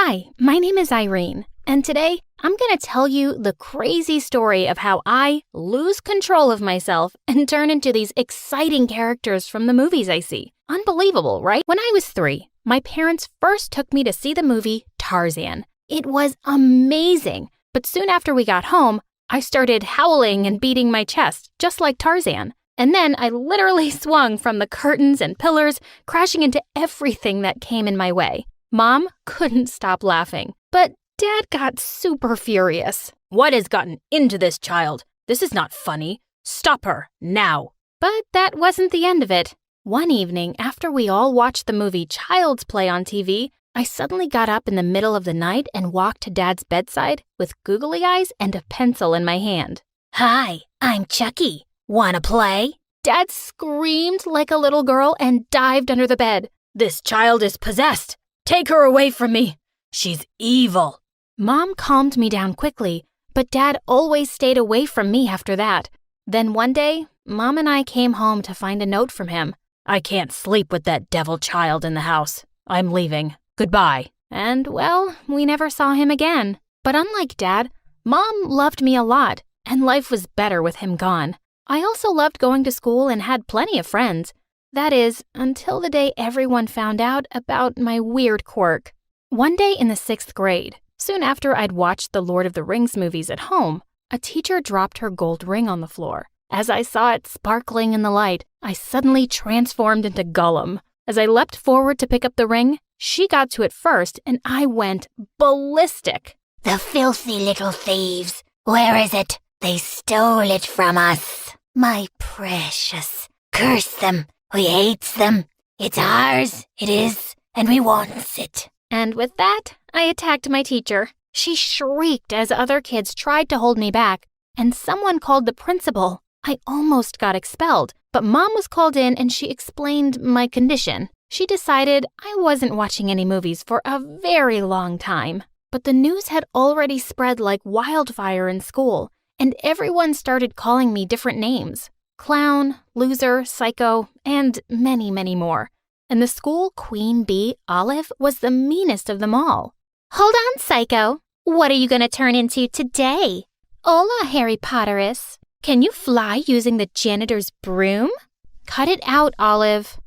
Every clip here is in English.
Hi, my name is Irene, and today I'm going to tell you the crazy story of how I lose control of myself and turn into these exciting characters from the movies I see. Unbelievable, right? When I was 3, my parents first took me to see the movie Tarzan. It was amazing, but soon after we got home, I started howling and beating my chest, just like Tarzan. And then I literally swung from the curtains and pillars, crashing into everything that came in my way. Mom couldn't stop laughing, but Dad got super furious. What has gotten into this child? This is not funny. Stop her, now. But that wasn't the end of it. One evening, after we all watched the movie Child's Play on TV, I suddenly got up in the middle of the night and walked to Dad's bedside with googly eyes and a pencil in my hand. Hi, I'm Chucky. Wanna play? Dad screamed like a little girl and dived under the bed. This child is possessed. Take her away from me. She's evil. Mom calmed me down quickly, but Dad always stayed away from me after that. Then one day, Mom and I came home to find a note from him. I can't sleep with that devil child in the house. I'm leaving. Goodbye. And, well, we never saw him again. But unlike Dad, Mom loved me a lot, and life was better with him gone. I also loved going to school and had plenty of friends. That is, until the day everyone found out about my weird quirk. One day in the 6th grade, soon after I'd watched the Lord of the Rings movies at home, a teacher dropped her gold ring on the floor. As I saw it sparkling in the light, I suddenly transformed into Gollum. As I leapt forward to pick up the ring, she got to it first and I went ballistic. The filthy little thieves. Where is it? They stole it from us. My precious. Curse them. We hates them. It's ours, it is, and we wants it. And with that, I attacked my teacher. She shrieked as other kids tried to hold me back, and someone called the principal. I almost got expelled, but Mom was called in and she explained my condition. She decided I wasn't watching any movies for a very long time. But the news had already spread like wildfire in school, and everyone started calling me different names. Clown, loser, psycho, and many, many more. And the school queen bee, Olive, was the meanest of them all. Hold on, psycho. What are you going to turn into today? Hola, Harry Potteris. Can you fly using the janitor's broom? Cut it out, Olive.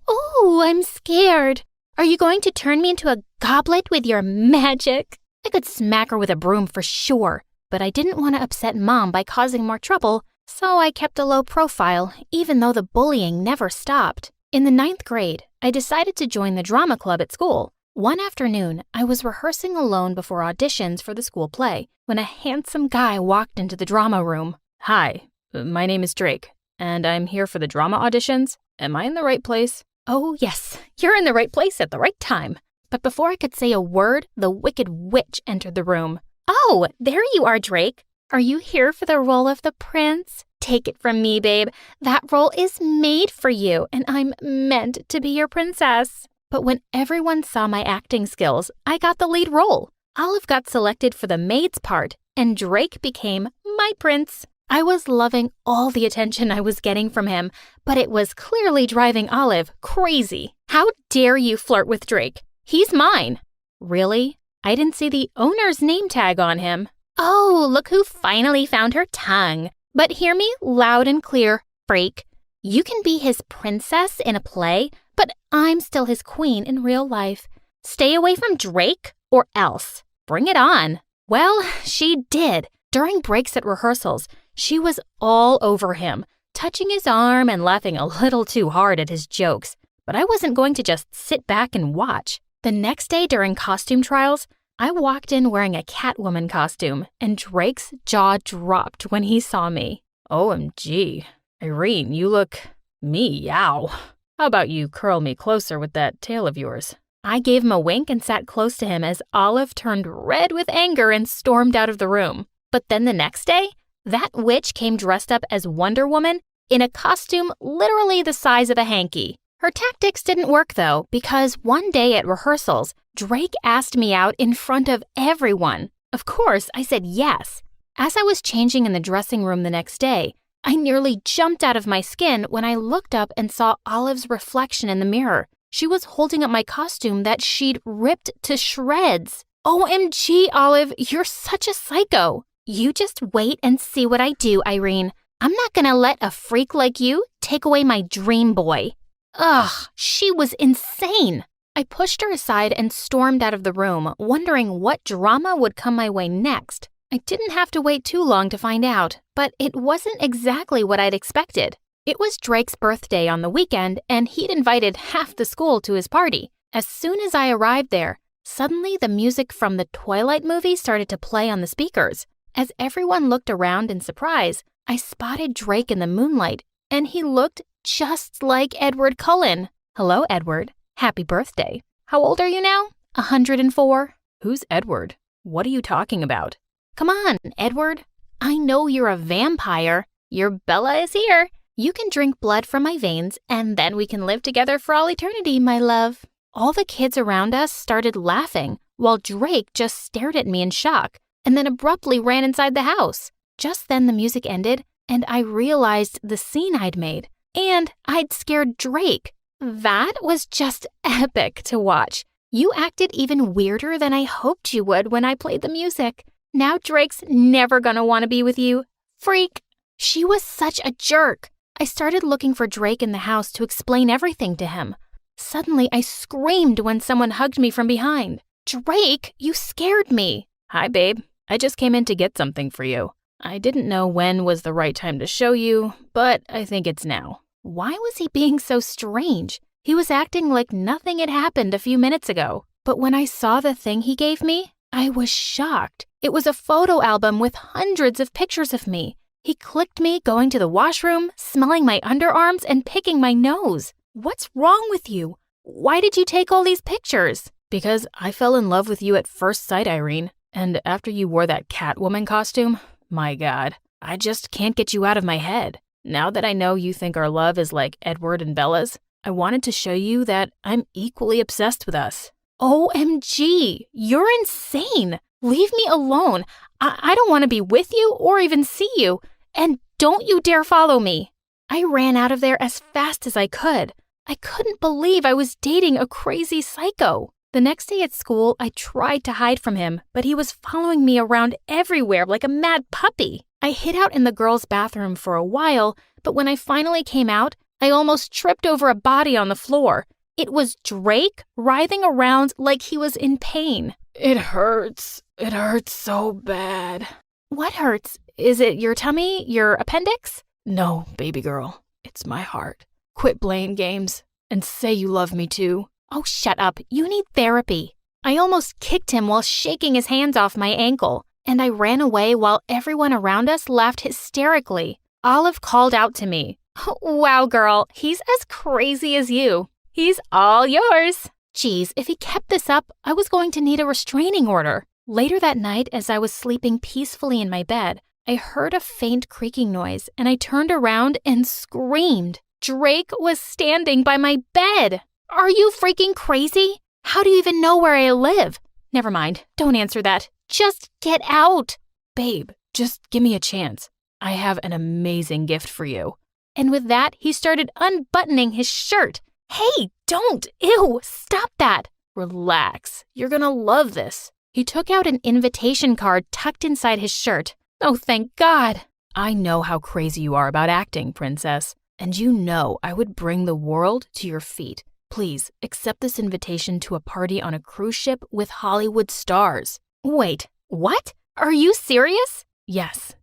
Oh, I'm scared. Are you going to turn me into a goblet with your magic? I could smack her with a broom for sure, but I didn't want to upset Mom by causing more trouble, so I kept a low profile, even though the bullying never stopped. In the 9th grade, I decided to join the drama club at school. One afternoon, I was rehearsing alone before auditions for the school play when a handsome guy walked into the drama room. Hi, my name is Drake, and I'm here for the drama auditions. Am I in the right place? Oh, yes, you're in the right place at the right time. But before I could say a word, the Wicked Witch entered the room. Oh, there you are, Drake. Are you here for the role of the prince? Take it from me, babe. That role is made for you, and I'm meant to be your princess. But when everyone saw my acting skills, I got the lead role. Olive got selected for the maid's part, and Drake became my prince. I was loving all the attention I was getting from him, but it was clearly driving Olive crazy. How dare you flirt with Drake? He's mine. Really? I didn't see the owner's name tag on him. Oh, look who finally found her tongue. But hear me loud and clear, freak. You can be his princess in a play, but I'm still his queen in real life. Stay away from Drake or else. Bring it on. Well, she did. During breaks at rehearsals, she was all over him, touching his arm and laughing a little too hard at his jokes. But I wasn't going to just sit back and watch. The next day during costume trials, I walked in wearing a Catwoman costume, and Drake's jaw dropped when he saw me. OMG. Irene, you look meow. How about you curl me closer with that tail of yours? I gave him a wink and sat close to him as Olive turned red with anger and stormed out of the room. But then the next day, that witch came dressed up as Wonder Woman in a costume literally the size of a hanky. Her tactics didn't work, though, because one day at rehearsals, Drake asked me out in front of everyone. Of course, I said yes. As I was changing in the dressing room the next day, I nearly jumped out of my skin when I looked up and saw Olive's reflection in the mirror. She was holding up my costume that she'd ripped to shreds. OMG, Olive, you're such a psycho. You just wait and see what I do, Irene. I'm not gonna let a freak like you take away my dream boy. Ugh, she was insane. I pushed her aside and stormed out of the room, wondering what drama would come my way next. I didn't have to wait too long to find out, but it wasn't exactly what I'd expected. It was Drake's birthday on the weekend, and he'd invited half the school to his party. As soon as I arrived there, suddenly the music from the Twilight movie started to play on the speakers. As everyone looked around in surprise, I spotted Drake in the moonlight, and he looked just like 𝗕𝗫𝗏𝗧𝗏. Hello, Edward. Happy birthday. How old are you now? 104? Who's Edward? What are you talking about? Come on, Edward. I know you're a vampire. Your Bella is here. You can drink blood from my veins, and then we can live together for all eternity, my love. All the kids around us started laughing, while Drake just stared at me in shock, and then abruptly ran inside the house. Just then the music ended, and I realized the scene I'd made. And I'd scared Drake. That was just epic to watch. You acted even weirder than I hoped you would when I played the music. Now Drake's never gonna want to be with you. Freak. She was such a jerk. I started looking for Drake in the house to explain everything to him. Suddenly, I screamed when someone hugged me from behind. Drake, you scared me. Hi, babe. I just came in to get something for you. I didn't know when was the right time to show you, but I think it's now. Why was he being so strange? He was acting like nothing had happened a few minutes ago. But when I saw the thing he gave me, I was shocked. It was a photo album with hundreds of pictures of me. He clicked me going to the washroom, smelling my underarms, and picking my nose. What's wrong with you? Why did you take all these pictures? Because I fell in love with you at first sight, Irene. And after you wore that Catwoman costume, my God, I just can't get you out of my head. Now that I know you think our love is like Edward and Bella's, I wanted to show you that I'm equally obsessed with us. OMG, you're insane. Leave me alone. I don't want to be with you or even see you. And don't you dare follow me. I ran out of there as fast as I could. I couldn't believe I was dating a crazy psycho. The next day at school, I tried to hide from him, but he was following me around everywhere like a mad puppy. I hid out in the girls' bathroom for a while, but when I finally came out, I almost tripped over a body on the floor. It was Drake writhing around like he was in pain. It hurts. It hurts so bad. What hurts? Is it your tummy? Your appendix? No, baby girl. It's my heart. Quit playing games and say you love me too. Oh, shut up. You need therapy. I almost kicked him while shaking his hands off my ankle, and I ran away while everyone around us laughed hysterically. Olive called out to me. Wow, girl, he's as crazy as you. He's all yours. Geez, if he kept this up, I was going to need a restraining order. Later that night, as I was sleeping peacefully in my bed, I heard a faint creaking noise, and I turned around and screamed. Drake was standing by my bed. Are you freaking crazy? How do you even know where I live? Never mind, don't answer that. Just get out. Babe, just give me a chance. I have an amazing gift for you. And with that, he started unbuttoning his shirt. Hey, don't! Ew, stop that! Relax, you're gonna love this. He took out an invitation card tucked inside his shirt. Oh, thank God. I know how crazy you are about acting, princess. And you know I would bring the world to your feet. Please, accept this invitation to a party on a cruise ship with Hollywood stars. Wait, what? Are you serious? Yes,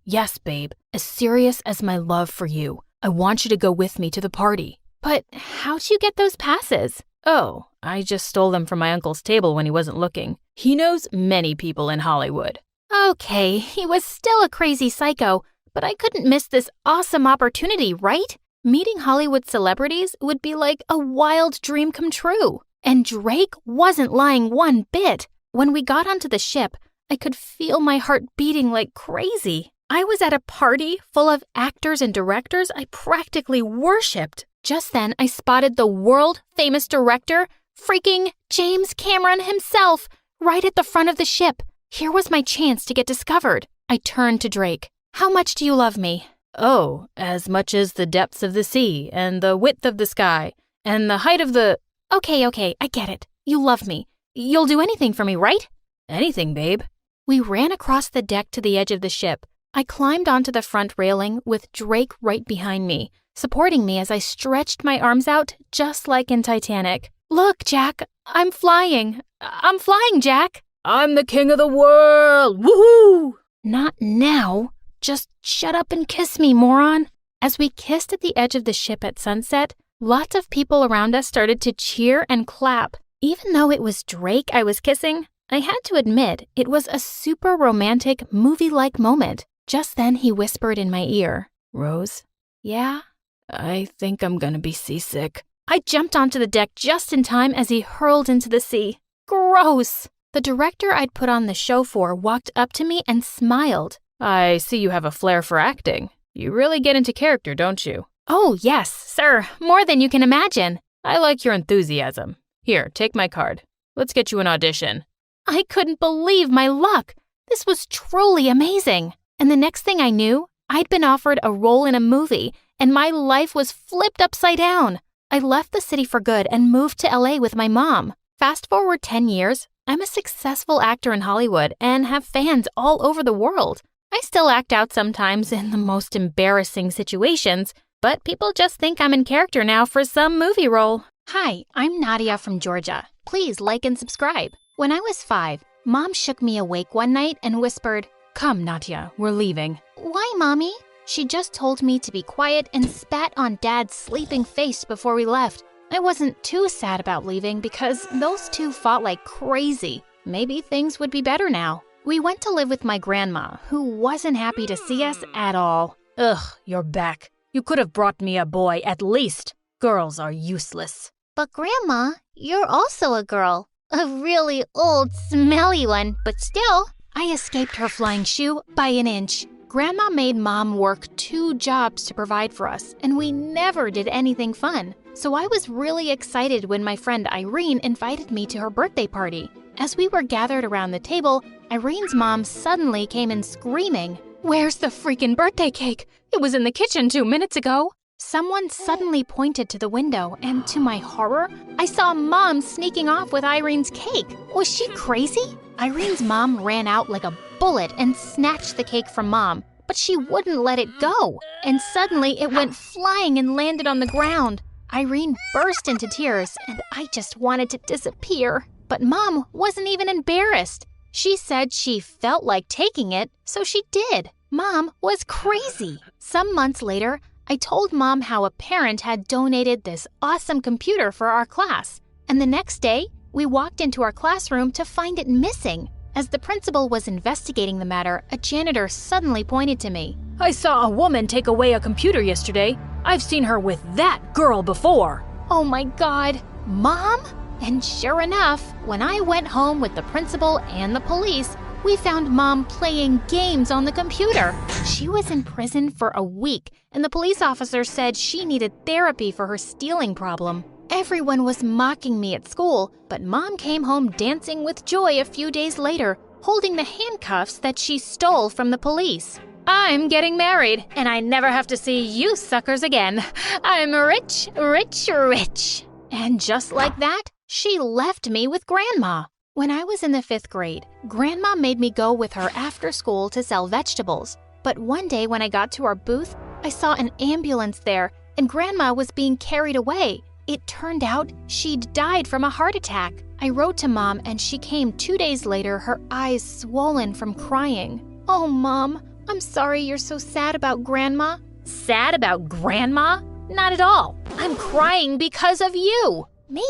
babe. As serious as my love for you. I want you to go with me to the party. But how'd you get those passes? Oh, I just stole them from my uncle's table when he wasn't looking. He knows many people in Hollywood. Okay, he was still a crazy psycho, but I couldn't miss this awesome opportunity, right? Meeting Hollywood celebrities would be like a wild dream come true. And Drake wasn't lying one bit. When we got onto the ship, I could feel my heart beating like crazy. I was at a party full of actors and directors I practically worshipped. Just then, I spotted the world-famous director, freaking James Cameron himself, right at the front of the ship. Here was my chance to get discovered. I turned to Drake. How much do you love me? Oh, as much as the depths of the sea, and the width of the sky, and the height of the… Okay, I get it. You love me. You'll do anything for me, right? Anything, babe. We ran across the deck to the edge of the ship. I climbed onto the front railing with Drake right behind me, supporting me as I stretched my arms out just like in Titanic. Look, Jack, I'm flying. I'm flying, Jack. I'm the king of the world! Woohoo! Not now. Just shut up and kiss me, moron. As we kissed at the edge of the ship at sunset, lots of people around us started to cheer and clap. Even though it was Drake I was kissing, I had to admit it was a super romantic, movie-like moment. Just then he whispered in my ear, Rose, "Yeah?" I think I'm gonna be seasick. I jumped onto the deck just in time as he hurled into the sea. Gross! The director I'd put on the show for walked up to me and smiled. I see you have a flair for acting. You really get into character, don't you? Oh, yes, sir. More than you can imagine. I like your enthusiasm. Here, take my card. Let's get you an audition. I couldn't believe my luck. This was truly amazing. And the next thing I knew, I'd been offered a role in a movie, and my life was flipped upside down. I left the city for good and moved to LA with my mom. Fast forward 10 years, I'm a successful actor in Hollywood and have fans all over the world. I still act out sometimes in the most embarrassing situations, but people just think I'm in character now for some movie role. Hi, I'm Nadia from Georgia. Please like and subscribe. When I was 5, Mom shook me awake one night and whispered, Come, Nadia, we're leaving. "Why, Mommy?" She just told me to be quiet and spat on Dad's sleeping face before we left. I wasn't too sad about leaving because those two fought like crazy. Maybe things would be better now. We went to live with my grandma, who wasn't happy to see us at all. Ugh, you're back. You could have brought me a boy at least. Girls are useless. But Grandma, you're also a girl. A really old, smelly one, but still. I escaped her flying shoe by an inch. Grandma made Mom work 2 jobs to provide for us, and we never did anything fun. So I was really excited when my friend Irene invited me to her birthday party. As we were gathered around the table, Irene's mom suddenly came in screaming, "Where's the freaking birthday cake? It was in the kitchen 2 minutes ago." Someone suddenly pointed to the window, and to my horror, I saw Mom sneaking off with Irene's cake. Was she crazy? Irene's mom ran out like a bullet and snatched the cake from Mom, but she wouldn't let it go. And suddenly it went flying and landed on the ground. Irene burst into tears, and I just wanted to disappear. But Mom wasn't even embarrassed. She said she felt like taking it, so she did. Mom was crazy. Some months later, I told Mom how a parent had donated this awesome computer for our class. And the next day, we walked into our classroom to find it missing. As the principal was investigating the matter, a janitor suddenly pointed to me. I saw a woman take away a computer yesterday. I've seen her with that girl before. Oh my God, Mom? And sure enough, when I went home with the principal and the police, we found Mom playing games on the computer. She was in prison for a week, and the police officer said she needed therapy for her stealing problem. Everyone was mocking me at school, but Mom came home dancing with joy a few days later, holding the handcuffs that she stole from the police. I'm getting married, and I never have to see you suckers again. I'm rich, rich, rich. And just like that, she left me with Grandma. When I was in the 5th grade, Grandma made me go with her after school to sell vegetables. But one day when I got to our booth, I saw an ambulance there, and Grandma was being carried away. It turned out she'd died from a heart attack. I wrote to Mom, and she came 2 days later, her eyes swollen from crying. "Oh, Mom, I'm sorry you're so sad about Grandma." Sad about Grandma? Not at all. I'm crying because of you. Me?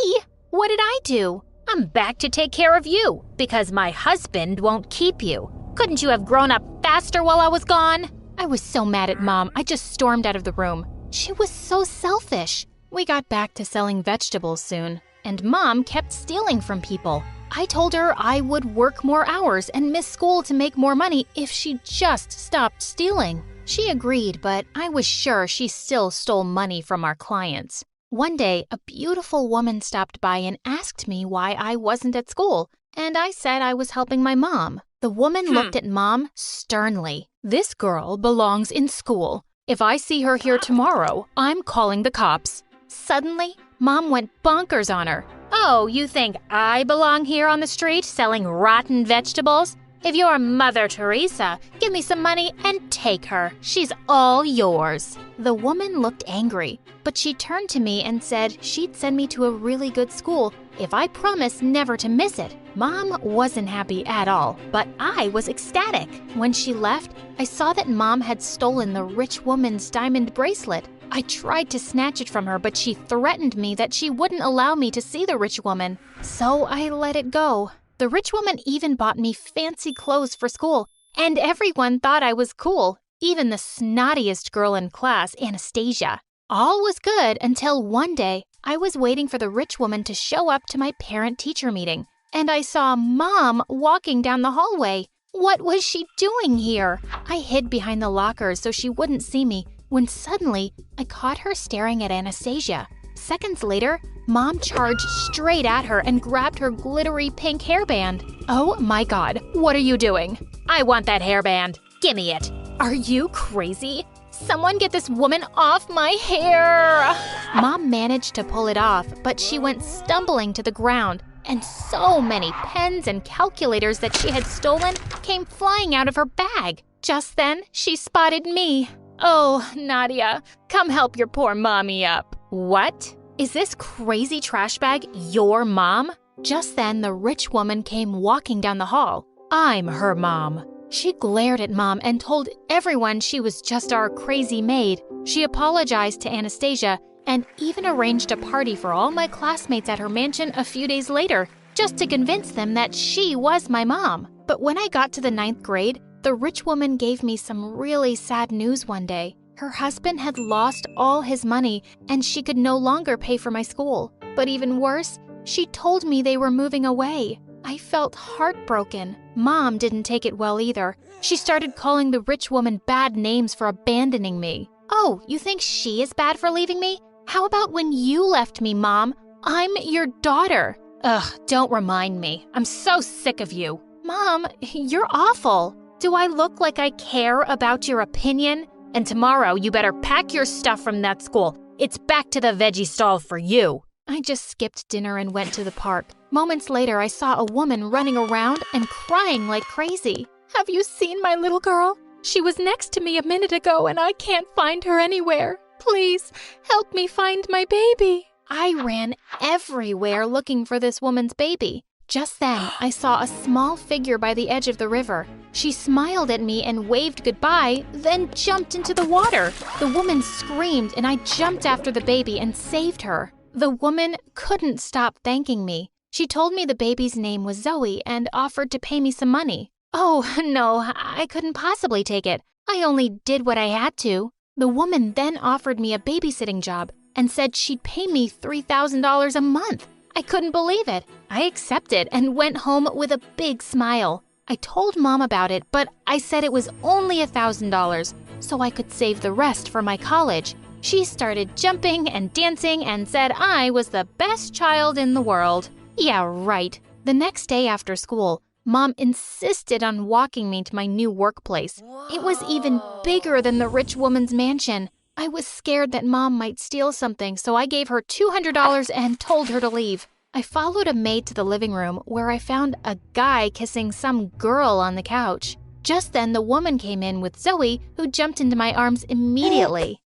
What did I do? I'm back to take care of you because my husband won't keep you. Couldn't you have grown up faster while I was gone? I was so mad at Mom, I just stormed out of the room. She was so selfish. We got back to selling vegetables soon, and Mom kept stealing from people. I told her I would work more hours and miss school to make more money if she just stopped stealing. She agreed, but I was sure she still stole money from our clients. One day, a beautiful woman stopped by and asked me why I wasn't at school, and I said I was helping my mom. The woman looked at Mom sternly. "This girl belongs in school. If I see her here tomorrow, I'm calling the cops." Suddenly, Mom went bonkers on her. "Oh, you think I belong here on the street selling rotten vegetables? If you're Mother Teresa, give me some money and take her. She's all yours." The woman looked angry, but she turned to me and said she'd send me to a really good school if I promised never to miss it. Mom wasn't happy at all, but I was ecstatic. When she left, I saw that Mom had stolen the rich woman's diamond bracelet. I tried to snatch it from her, but she threatened me that she wouldn't allow me to see the rich woman. So I let it go. The rich woman even bought me fancy clothes for school, and everyone thought I was cool, even the snottiest girl in class, Anastasia. All was good until one day I was waiting for the rich woman to show up to my parent-teacher meeting, and I saw Mom walking down the hallway. What was she doing here? I hid behind the lockers so she wouldn't see me, when suddenly I caught her staring at Anastasia. Seconds later, Mom charged straight at her and grabbed her glittery pink hairband. "Oh my God, what are you doing?" "I want that hairband. Give me it." "Are you crazy? Someone get this woman off my hair!" Mom managed to pull it off, but she went stumbling to the ground, and so many pens and calculators that she had stolen came flying out of her bag. Just then, she spotted me. "Oh, Nadia, come help your poor mommy up." "What? Is this crazy trash bag your mom?" Just then, the rich woman came walking down the hall. "I'm her mom." She glared at Mom and told everyone she was just our crazy maid. She apologized to Anastasia and even arranged a party for all my classmates at her mansion a few days later, just to convince them that she was my mom. But when I got to the 9th grade, the rich woman gave me some really sad news one day. Her husband had lost all his money and she could no longer pay for my school. But even worse, she told me they were moving away. I felt heartbroken. Mom didn't take it well either. She started calling the rich woman bad names for abandoning me. "Oh, you think she is bad for leaving me? How about when you left me, Mom? I'm your daughter." "Ugh, don't remind me. I'm so sick of you." "Mom, you're awful. Do I look like I care about your opinion? And tomorrow you better pack your stuff from that school. It's back to the veggie stall for you." I just skipped dinner and went to the park. Moments later, I saw a woman running around and crying like crazy. "Have you seen my little girl? She was next to me a minute ago and I can't find her anywhere. Please help me find my baby." I ran everywhere looking for this woman's baby. Just then, I saw a small figure by the edge of the river. She smiled at me and waved goodbye, then jumped into the water. The woman screamed and I jumped after the baby and saved her. The woman couldn't stop thanking me. She told me the baby's name was Zoe and offered to pay me some money. "Oh, no, I couldn't possibly take it. I only did what I had to." The woman then offered me a babysitting job and said she'd pay me $3,000 a month. I couldn't believe it. I accepted and went home with a big smile. I told Mom about it, but I said it was only $1,000, so I could save the rest for my college. She started jumping and dancing and said I was the best child in the world. Yeah, right. The next day after school, Mom insisted on walking me to my new workplace. It was even bigger than the rich woman's mansion. I was scared that Mom might steal something, so I gave her $200 and told her to leave. I followed a maid to the living room where I found a guy kissing some girl on the couch. Just then, the woman came in with Zoe, who jumped into my arms immediately.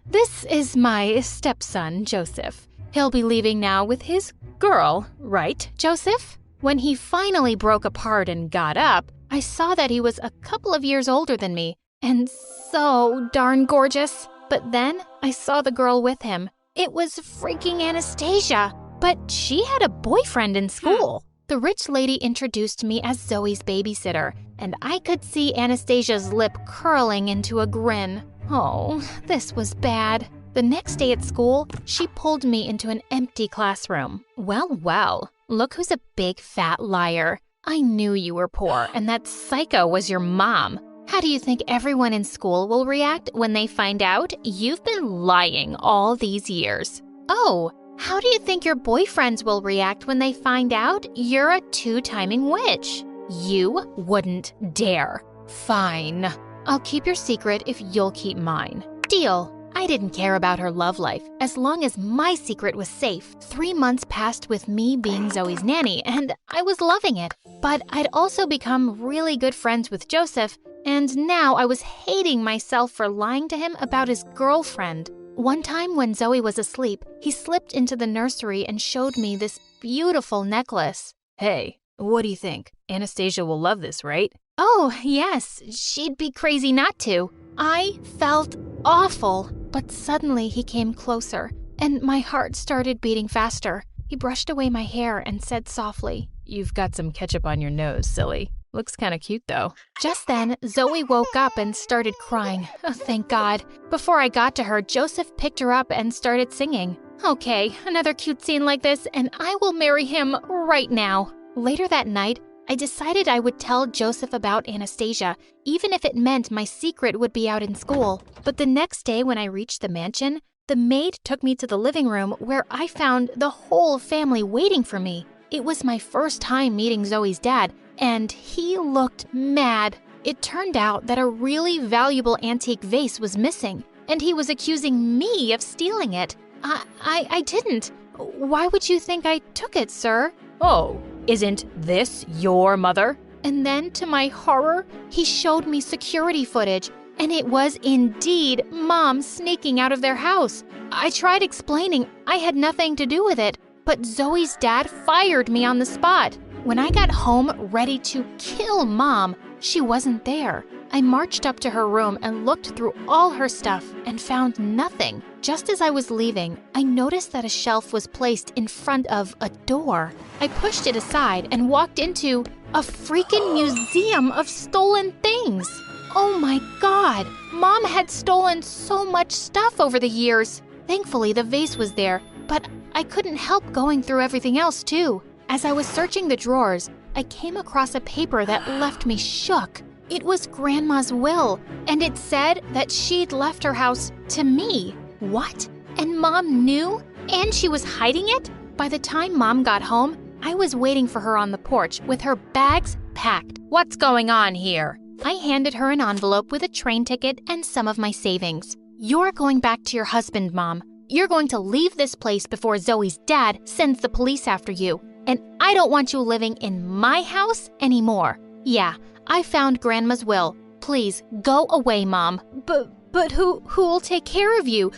"This is my stepson, Joseph. He'll be leaving now with his girl, right, Joseph?" When he finally broke apart and got up, I saw that he was a couple of years older than me, and so darn gorgeous. But then I saw the girl with him. It was freaking Anastasia, but she had a boyfriend in school. The rich lady introduced me as Zoe's babysitter, and I could see Anastasia's lip curling into a grin. Oh, this was bad. The next day at school, she pulled me into an empty classroom. Well, look who's a big fat liar. I knew you were poor and that psycho was your mom. How do you think everyone in school will react when they find out you've been lying all these years? Oh, how do you think your boyfriends will react when they find out you're a two-timing witch? You wouldn't dare. Fine. I'll keep your secret if you'll keep mine. Deal. I didn't care about her love life as long as my secret was safe. 3 months passed with me being Zoe's nanny, and I was loving it. But I'd also become really good friends with Joseph, and now I was hating myself for lying to him about his girlfriend. One time when Zoe was asleep, he slipped into the nursery and showed me this beautiful necklace. Hey, what do you think? Anastasia will love this, right? Oh, yes, she'd be crazy not to. I felt awful, but suddenly he came closer, and my heart started beating faster. He brushed away my hair and said softly, You've got some ketchup on your nose, silly. Looks kind of cute, though. Just then, Zoe woke up and started crying. Oh, thank God. Before I got to her, Joseph picked her up and started singing. Okay, another cute scene like this, and I will marry him right now. Later that night, I decided I would tell Joseph about Anastasia, even if it meant my secret would be out in school. But the next day when I reached the mansion, the maid took me to the living room where I found the whole family waiting for me. It was my first time meeting Zoe's dad, and he looked mad. It turned out that a really valuable antique vase was missing, and he was accusing me of stealing it. I didn't. Why would you think I took it, sir? Oh, isn't this your mother? And then, to my horror, he showed me security footage, and it was indeed Mom sneaking out of their house. I tried explaining I had nothing to do with it, but Zoe's dad fired me on the spot. When I got home ready to kill Mom, she wasn't there. I marched up to her room and looked through all her stuff and found nothing. Just as I was leaving, I noticed that a shelf was placed in front of a door. I pushed it aside and walked into a freaking museum of stolen things. Oh my God! Mom had stolen so much stuff over the years. Thankfully, the vase was there, but I couldn't help going through everything else too. As I was searching the drawers, I came across a paper that left me shook. It was Grandma's will, and it said that she'd left her house to me. What? And Mom knew? And she was hiding it? By the time Mom got home, I was waiting for her on the porch with her bags packed. What's going on here? I handed her an envelope with a train ticket and some of my savings. You're going back to your husband, Mom. You're going to leave this place before Zoe's dad sends the police after you. And I don't want you living in my house anymore. Yeah, I found Grandma's will. Please, go away, Mom. But who'll take care of you?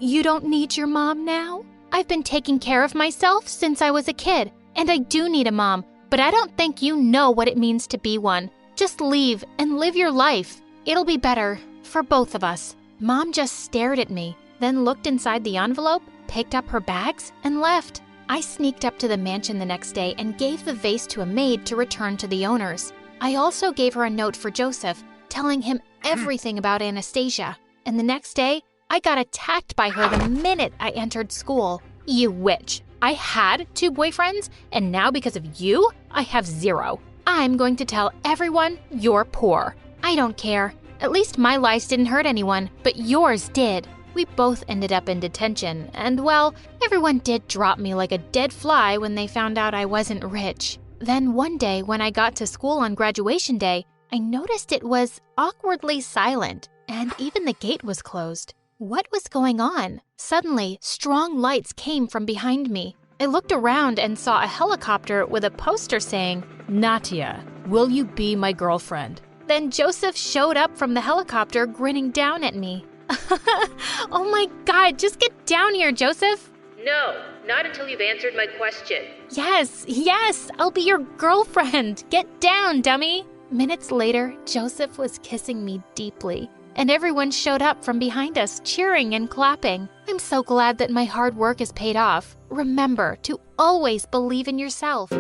You don't need your mom now? I've been taking care of myself since I was a kid, and I do need a mom, but I don't think you know what it means to be one. Just leave and live your life. It'll be better for both of us. Mom just stared at me, then looked inside the envelope, picked up her bags, and left. I sneaked up to the mansion the next day and gave the vase to a maid to return to the owners. I also gave her a note for Joseph, telling him everything about Anastasia. And the next day, I got attacked by her the minute I entered school. You witch! I had 2 boyfriends, and now because of you, I have 0. I'm going to tell everyone you're poor. I don't care. At least my lies didn't hurt anyone, but yours did. We both ended up in detention, and well, everyone did drop me like a dead fly when they found out I wasn't rich. Then one day when I got to school on graduation day, I noticed it was awkwardly silent, and even the gate was closed. What was going on? Suddenly, strong lights came from behind me. I looked around and saw a helicopter with a poster saying, Natia, will you be my girlfriend? Then Joseph showed up from the helicopter grinning down at me. Oh my God, just get down here, Joseph. No, not until you've answered my question. Yes, I'll be your girlfriend. Get down, dummy. Minutes later, Joseph was kissing me deeply, and everyone showed up from behind us, cheering and clapping. I'm so glad that my hard work has paid off. Remember to always believe in yourself.